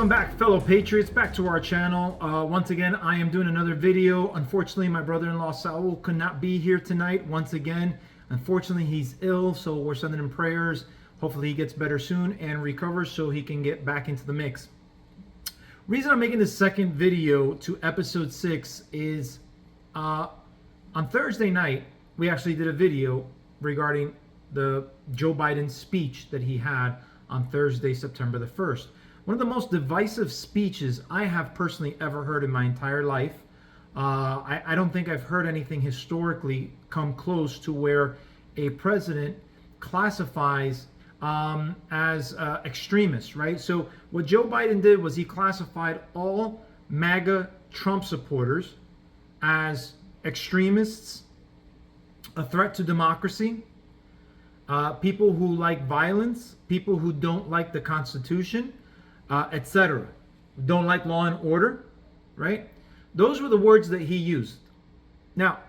Welcome back, fellow patriots, back to our channel. Once again, I am doing another video. Unfortunately, my brother-in-law Saul could not be here tonight once again. Unfortunately, he's ill, so we're sending him prayers. Hopefully he gets better soon and recovers so he can get back into the mix. Reason I'm making this second video to episode 6 is on Thursday night, we actually did a video regarding the Joe Biden speech that he had on Thursday, September the 1st. One of the most divisive speeches I have personally ever heard in my entire life. I don't think I've heard anything historically come close to where a president classifies as extremists, right? So what Joe Biden did was he classified all MAGA Trump supporters as extremists, a threat to democracy, people who like violence, people who don't like the Constitution, etc. Don't like law and order, right? Those were the words that he used. Now,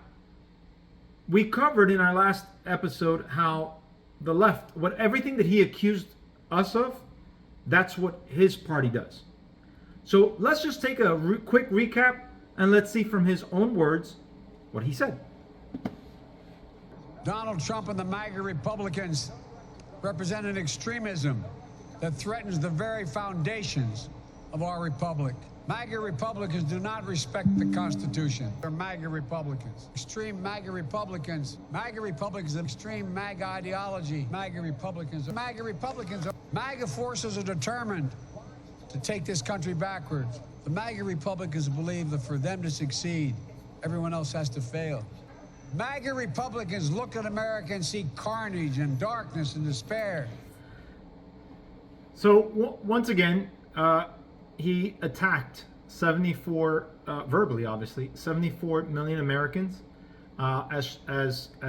we covered in our last episode how the left, everything that he accused us of, that's what his party does. So let's just take a quick recap and let's see from his own words what he said. Donald Trump and the MAGA Republicans represent an extremism that threatens the very foundations of our republic. MAGA Republicans do not respect the Constitution. They're MAGA Republicans. Extreme MAGA Republicans. MAGA Republicans have extreme MAGA ideology. MAGA Republicans. MAGA forces are determined to take this country backwards. The MAGA Republicans believe that for them to succeed, everyone else has to fail. MAGA Republicans look at America and see carnage and darkness and despair. So once again, he attacked 74, verbally obviously, 74 million Americans as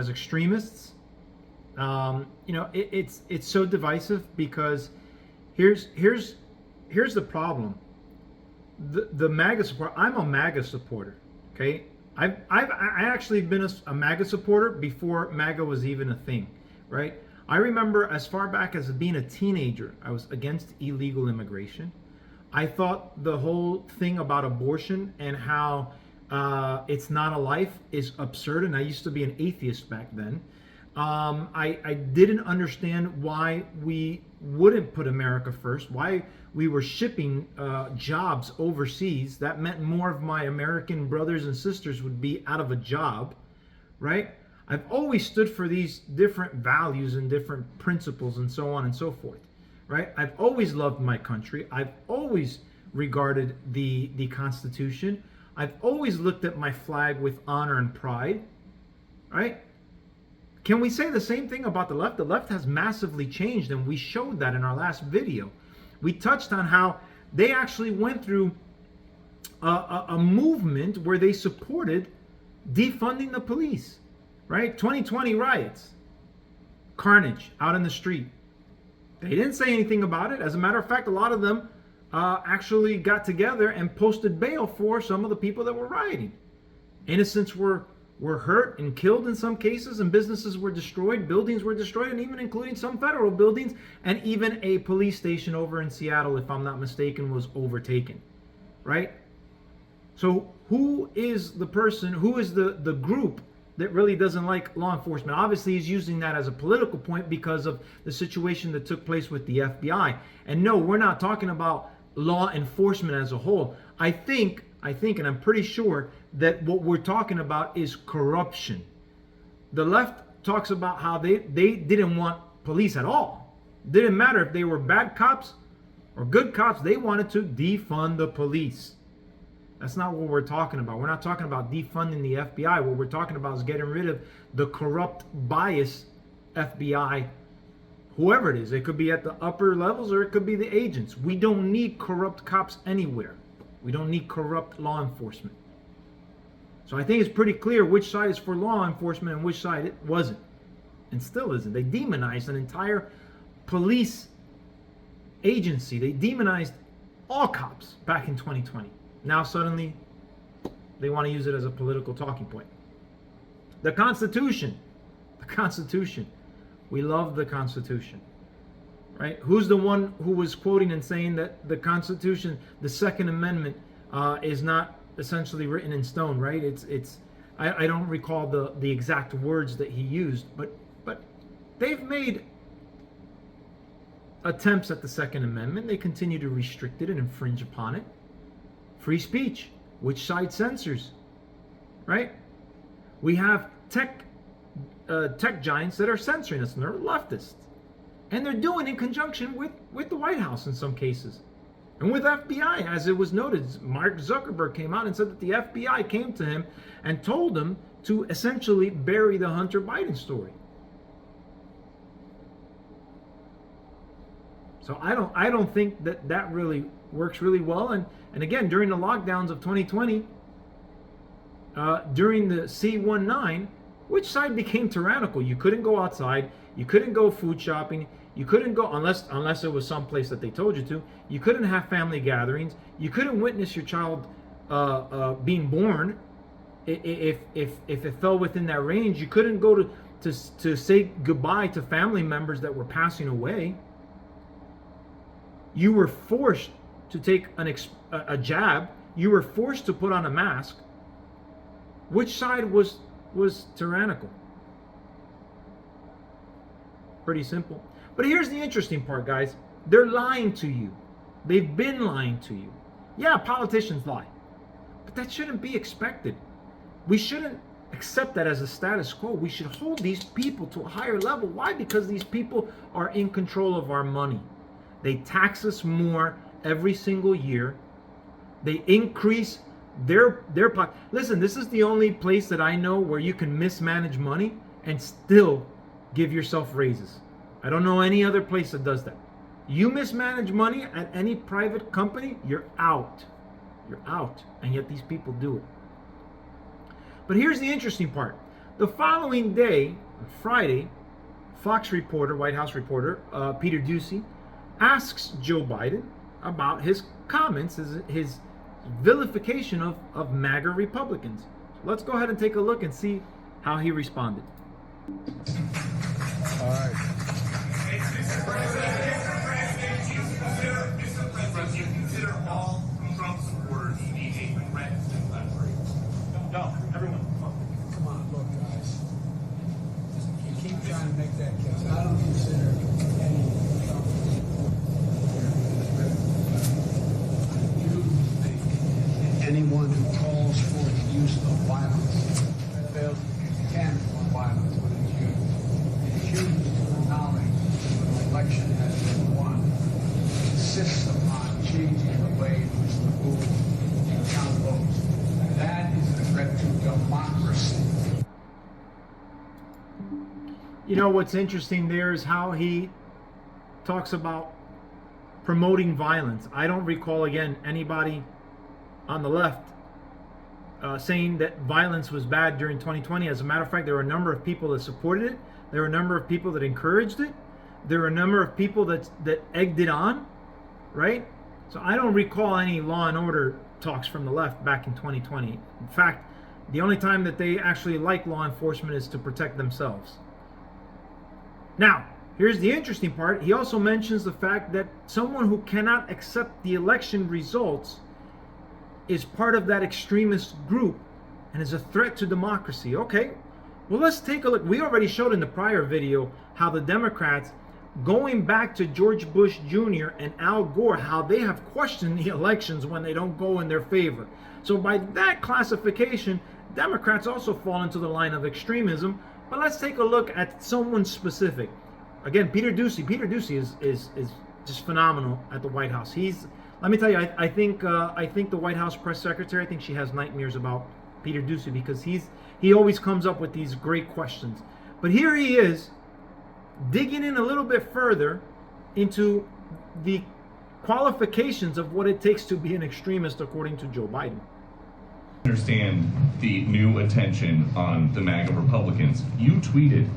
extremists. You know, it's so divisive because here's the problem. The MAGA support. I'm a MAGA supporter. Okay, I actually been a MAGA supporter before MAGA was even a thing, right? I remember as far back as being a teenager, I was against illegal immigration. I thought the whole thing about abortion and how it's not a life is absurd, and I used to be an atheist back then. I didn't understand why we wouldn't put America first, why we were shipping jobs overseas. That meant more of my American brothers and sisters would be out of a job, right? I've always stood for these different values and different principles and so on and so forth, right? I've always loved my country. I've always regarded the Constitution. I've always looked at my flag with honor and pride, right? Can we say the same thing about the left? The left has massively changed, and we showed that in our last video. We touched on how they actually went through a movement where they supported defunding the police. Right? 2020 riots, carnage out in the street. They didn't say anything about it. As a matter of fact, a lot of them actually got together and posted bail for some of the people that were rioting. Innocents were hurt and killed in some cases, and businesses were destroyed, buildings were destroyed, and even including some federal buildings, and even a police station over in Seattle, if I'm not mistaken, was overtaken. Right? So who is the person, who is the group that really doesn't like law enforcement? Obviously, he's using that as a political point because of the situation that took place with the FBI. And no, we're not talking about law enforcement as a whole. I think, and I'm pretty sure that what we're talking about is corruption. The left talks about how they didn't want police at all. Didn't matter if they were bad cops or good cops. They wanted to defund the police. That's not what we're talking about. We're not talking about defunding the FBI. What we're talking about is getting rid of the corrupt, biased FBI, whoever it is. It could be at the upper levels or it could be the agents. We don't need corrupt cops anywhere. We don't need corrupt law enforcement. So I think it's pretty clear which side is for law enforcement and which side it wasn't and still isn't. They demonized an entire police agency. They demonized all cops back in 2020. Now suddenly they want to use it as a political talking point. The Constitution. We love the Constitution. right? Who's the one who was quoting and saying that the Constitution, the Second Amendment, is not essentially written in stone, right? I don't recall the exact words that he used, but they've made attempts at the Second Amendment. They continue to restrict it and infringe upon it. Free speech, which side censors, right? We have tech giants that are censoring us, and they're leftists, and they're doing it in conjunction with the White House in some cases, and with FBI, as it was noted. Mark Zuckerberg came out and said that the FBI came to him and told him to essentially bury the Hunter Biden story. So I don't think that really works really well. And again, during the lockdowns of 2020, during the C-19, which side became tyrannical? You couldn't go outside, you couldn't go food shopping, you couldn't go unless it was someplace that they told you to. You couldn't have family gatherings. You couldn't witness your child being born if it fell within that range. You couldn't go to say goodbye to family members that were passing away. You were forced to take a jab. You were forced to put on a mask. Which side was tyrannical? Pretty simple. But here's the interesting part, guys. They're lying to you. They've been lying to you. Yeah, politicians lie. But that shouldn't be expected. We shouldn't accept that as a status quo. We should hold these people to a higher level. Why? Because these people are in control of our money. They tax us more every single year. They increase their pocket. Listen, this is the only place that I know where you can mismanage money and still give yourself raises. I don't know any other place that does that. You mismanage money at any private company, you're out. You're out. And yet these people do it. But here's the interesting part. The following day, Friday, Fox reporter, White House reporter, Peter Doocy, asks Joe Biden about his comments, his vilification of MAGA Republicans. So let's go ahead and take a look and see how he responded. All right. Mr. President, do you consider all Trump supporters to be a threat to the country? No, everyone. Come on, look, guys. You keep trying to make that case. I don't consider any Trump anyone who calls for the use of violence fails to contend for violence when it's used. It chooses to acknowledge when an election has been won. It insists upon changing the way in which the rules and count votes. That is a threat to democracy. You know what's interesting there is how he talks about promoting violence. I don't recall, again, anybody on the left saying that violence was bad during 2020. As a matter of fact, there were a number of people that supported it. There were a number of people that encouraged it. There were a number of people that egged it on, right? So I don't recall any law and order talks from the left back in 2020. In fact, the only time that they actually like law enforcement is to protect themselves. Now, here's the interesting part. He also mentions the fact that someone who cannot accept the election results is part of that extremist group and is a threat to democracy. Okay, well, let's take a look. We already showed in the prior video how the Democrats, going back to George Bush Jr. and Al Gore, how they have questioned the elections when they don't go in their favor. So by that classification, Democrats also fall into the line of extremism. But let's take a look at someone specific. Again, Peter Doocy. Peter Doocy is just phenomenal at the White House. Let me tell you, I think the White House press secretary, I think she has nightmares about Peter Doocy because he always comes up with these great questions. But here he is, digging in a little bit further into the qualifications of what it takes to be an extremist according to Joe Biden. Understand the new attention on the MAGA Republicans. You tweeted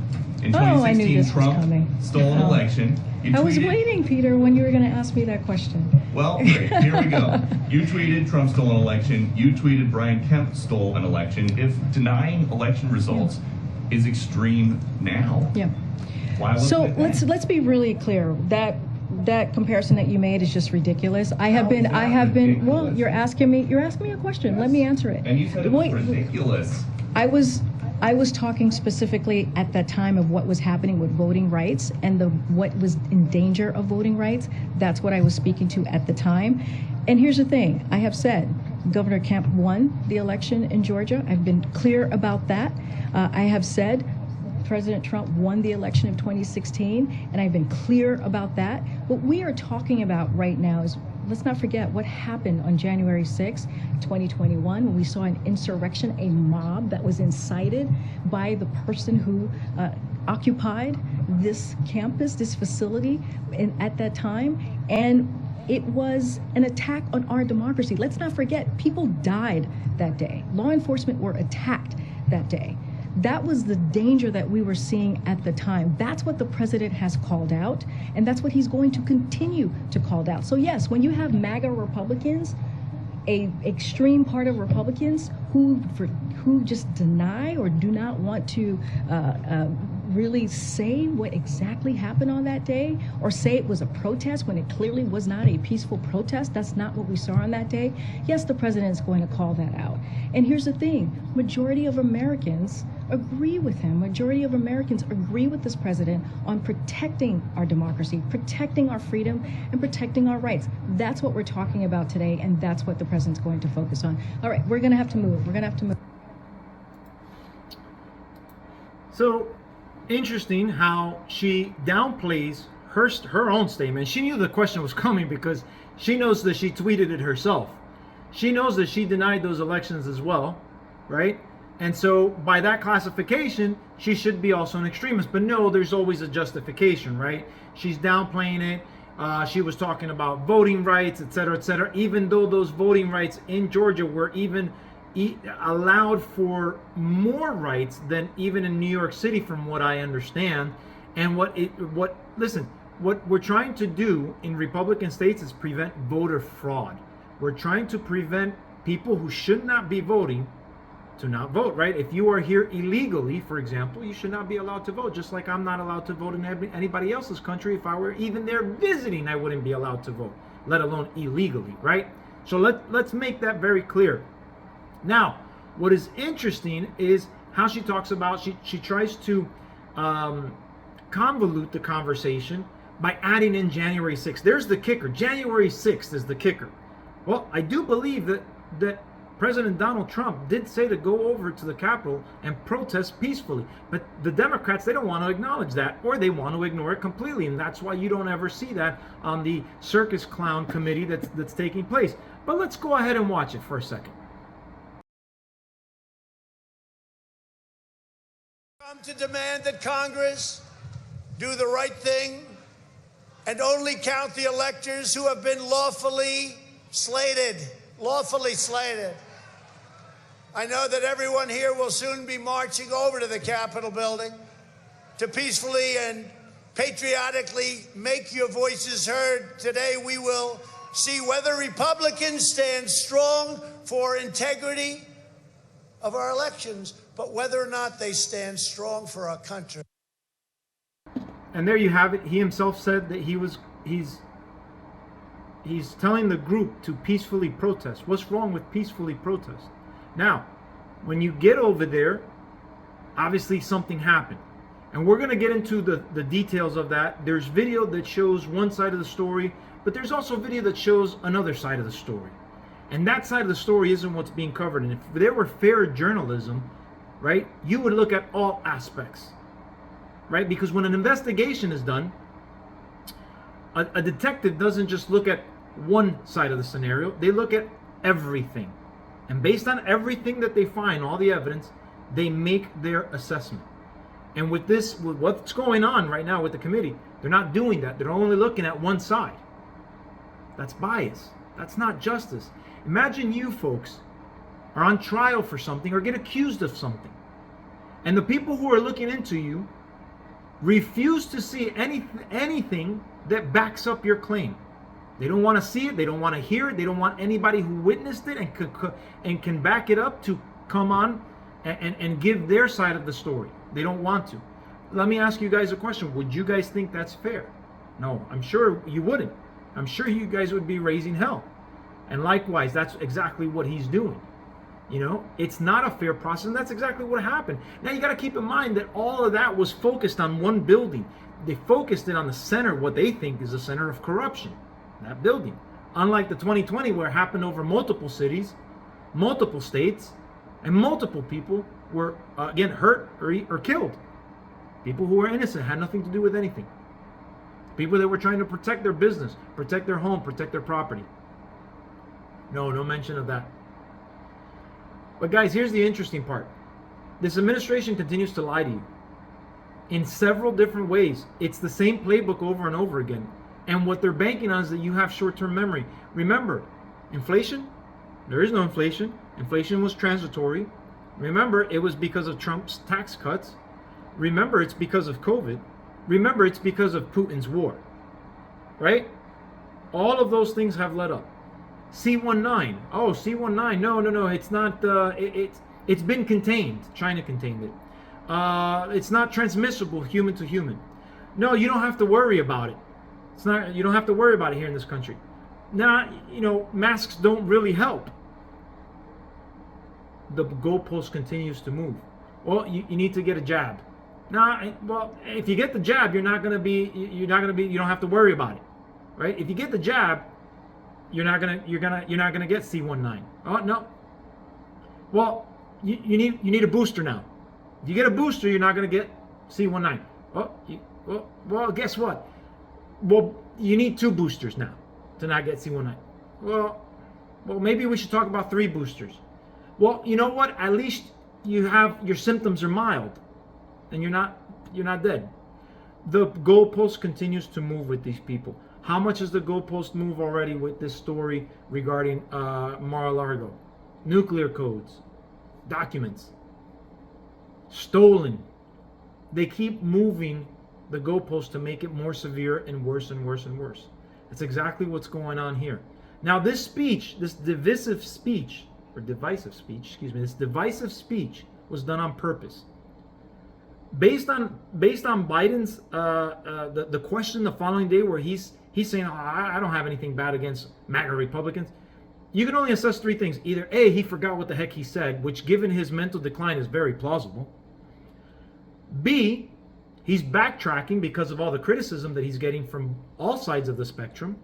in 2016 I knew this was Trump coming. stole an election. You I was tweeted- waiting, Peter, when you were going to ask me that question. Well, great. Here we go. You tweeted Trump stole an election. You tweeted Brian Kemp stole an election. If denying election results is extreme now, Yeah. why look So at that? let's be really clear that that comparison that you made is just ridiculous. I have been, well, ridiculous? you're asking me a question. Let me answer it. And you said it was Wait, ridiculous. I was talking specifically at that time of what was happening with voting rights and what was in danger of voting rights. That's what I was speaking to at the time. And here's the thing, I have said Governor Kemp won the election in Georgia. I've been clear about that. I have said President Trump won the election of 2016, and I've been clear about that. What we are talking about right now is, let's not forget what happened on January 6, 2021, when we saw an insurrection, a mob that was incited by the person who occupied this campus, this facility at that time. And it was an attack on our democracy. Let's not forget, people died that day. Law enforcement were attacked that day. That was the danger that we were seeing at the time. That's what the president has called out, and that's what he's going to continue to call out. So yes, when you have MAGA Republicans, a extreme part of Republicans who just deny or do not want to really say what exactly happened on that day, or say it was a protest when it clearly was not a peaceful protest. That's not what we saw on that day. Yes, the president is going to call that out. And here's the thing, majority of Americans agree with him. Majority of Americans agree with this president on protecting our democracy, protecting our freedom, and protecting our rights. That's what we're talking about today, and that's what the president's going to focus on. All right, we're going to have to move. So interesting how she downplays her own statement. She knew the question was coming because she knows that she tweeted it herself. She knows that she denied those elections as well, right? And so by that classification, she should be also an extremist. But no, there's always a justification, right? She's downplaying it. She was talking about voting rights, et cetera, even though those voting rights in Georgia were even allowed for more rights than even in New York City, from what I understand. And what we're trying to do in Republican states is prevent voter fraud. We're trying to prevent people who should not be voting to not vote, right? If you are here illegally, for example, you should not be allowed to vote, just like I'm not allowed to vote in anybody else's country. If I were even there visiting, I wouldn't be allowed to vote, let alone illegally, right? So let's make that very clear. Now, what is interesting is how she talks about, she tries to convolute the conversation by adding in January 6th. There's the kicker. January 6th is the kicker. Well, I do believe that President Donald Trump did say to go over to the Capitol and protest peacefully. But the Democrats, they don't want to acknowledge that, or they want to ignore it completely. And that's why you don't ever see that on the circus clown committee that's taking place. But let's go ahead and watch it for a second. Come to demand that Congress do the right thing and only count the electors who have been lawfully slated. I know that everyone here will soon be marching over to the Capitol building to peacefully and patriotically make your voices heard. Today we will see whether Republicans stand strong for integrity of our elections, but whether or not they stand strong for our country. And there you have it. He himself said that he's telling the group to peacefully protest. What's wrong with peacefully protest? Now, when you get over there, obviously something happened. And we're going to get into the details of that. There's video that shows one side of the story, but there's also video that shows another side of the story. And that side of the story isn't what's being covered. And if there were fair journalism, right, you would look at all aspects, right? Because when an investigation is done, a detective doesn't just look at one side of the scenario. They look at everything. And based on everything that they find, all the evidence, they make their assessment. And with what's going on right now with the committee, they're not doing that. They're only looking at one side. That's bias. That's not justice. Imagine you folks are on trial for something or get accused of something. And the people who are looking into you refuse to see anything that backs up your claim. They don't want to see it. They don't want to hear it. They don't want anybody who witnessed it and can back it up to come on and give their side of the story. They don't want to. Let me ask you guys a question. Would you guys think that's fair? No, I'm sure you wouldn't. I'm sure you guys would be raising hell. And likewise, that's exactly what he's doing. You know, it's not a fair process, and that's exactly what happened. Now, you got to keep in mind that all of that was focused on one building. They focused it on the center, what they think is the center of corruption, that building. Unlike the 2020, where it happened over multiple cities, multiple states, and multiple people were, again, hurt or killed. People who were innocent, had nothing to do with anything. People that were trying to protect their business, protect their home, protect their property. No mention of that. But guys, here's the interesting part. This administration continues to lie to you in several different ways. It's the same playbook over and over again. And what they're banking on is that you have short-term memory. Remember, inflation? There is no inflation. Inflation was transitory. Remember, it was because of Trump's tax cuts. Remember, it's because of COVID. Remember, it's because of Putin's war. Right? All of those things have led up. C-19. Oh, C-19. No. It's not. It's been contained. China contained it. It's not transmissible human to human. No, you don't have to worry about it. It's not. You don't have to worry about it here in this country. Now, masks don't really help. The goalpost continues to move. Well, you need to get a jab. Well, if you get the jab, you don't have to worry about it, right? If you get the jab, you're not gonna get C-19. Oh no. Well, you need a booster now. If you get a booster, you're not gonna get C-19. Well, guess what? Well, you need 2 boosters now to not get C-19. Well, maybe we should talk about 3 boosters. Well, you know what? At least your symptoms are mild, and you're not dead. The goalpost continues to move with these people. How much has the goalpost moved already with this story regarding Mar-a-Lago? Nuclear codes, documents, stolen. They keep moving the goalpost to make it more severe and worse and worse and worse. That's exactly what's going on here. Now, this speech, this divisive speech was done on purpose. Based on Biden's the question the following day, where he's saying, I don't have anything bad against MAGA Republicans. You can only assess 3 things. Either A, he forgot what the heck he said, which given his mental decline is very plausible. B, he's backtracking because of all the criticism that he's getting from all sides of the spectrum.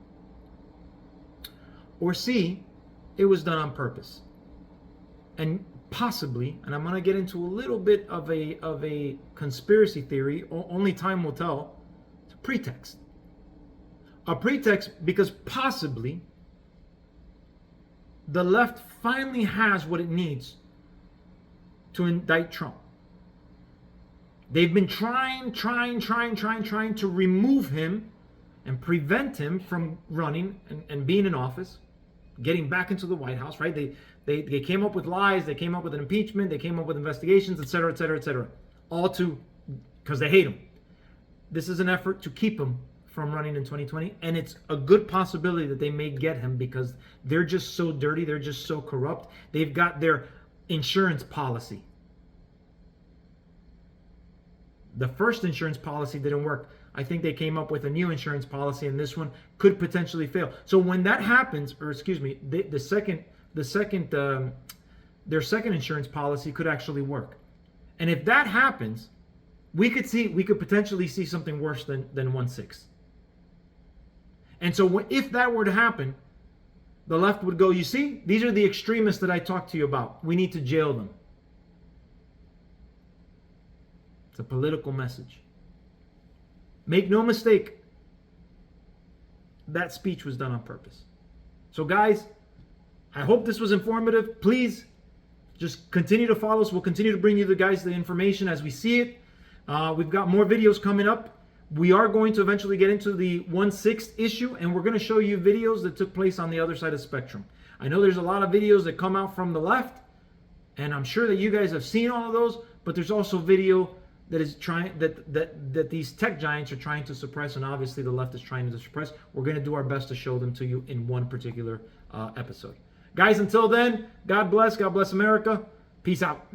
Or C, it was done on purpose. And possibly, and I'm going to get into a little bit of a conspiracy theory, only time will tell, it's a pretext. A pretext because possibly the left finally has what it needs to indict Trump. They've been trying to remove him and prevent him from running and being in office, getting back into the White House, right? They came up with lies, they came up with an impeachment, they came up with investigations, etc. All because they hate him. This is an effort to keep him from running in 2020, and it's a good possibility that they may get him because they're just so dirty, they're just so corrupt. They've got their insurance policy. The first insurance policy didn't work. I think they came up with a new insurance policy, and this one could potentially fail. So when that happens, or excuse me, their second insurance policy could actually work. And if that happens, we could potentially see something worse than 1/6. And so if that were to happen, the left would go, you see, these are the extremists that I talked to you about. We need to jail them. It's a political message. Make no mistake, that speech was done on purpose. So guys, I hope this was informative. Please just continue to follow us. We'll continue to bring you the information as we see it. We've got more videos coming up. We are going to eventually get into the 1/6 issue, and we're going to show you videos that took place on the other side of the spectrum. I know there's a lot of videos that come out from the left, and I'm sure that you guys have seen all of those, but there's also video that is trying that these tech giants are trying to suppress, and obviously the left is trying to suppress. We're going to do our best to show them to you in one particular episode. Guys, until then, God bless America. Peace out.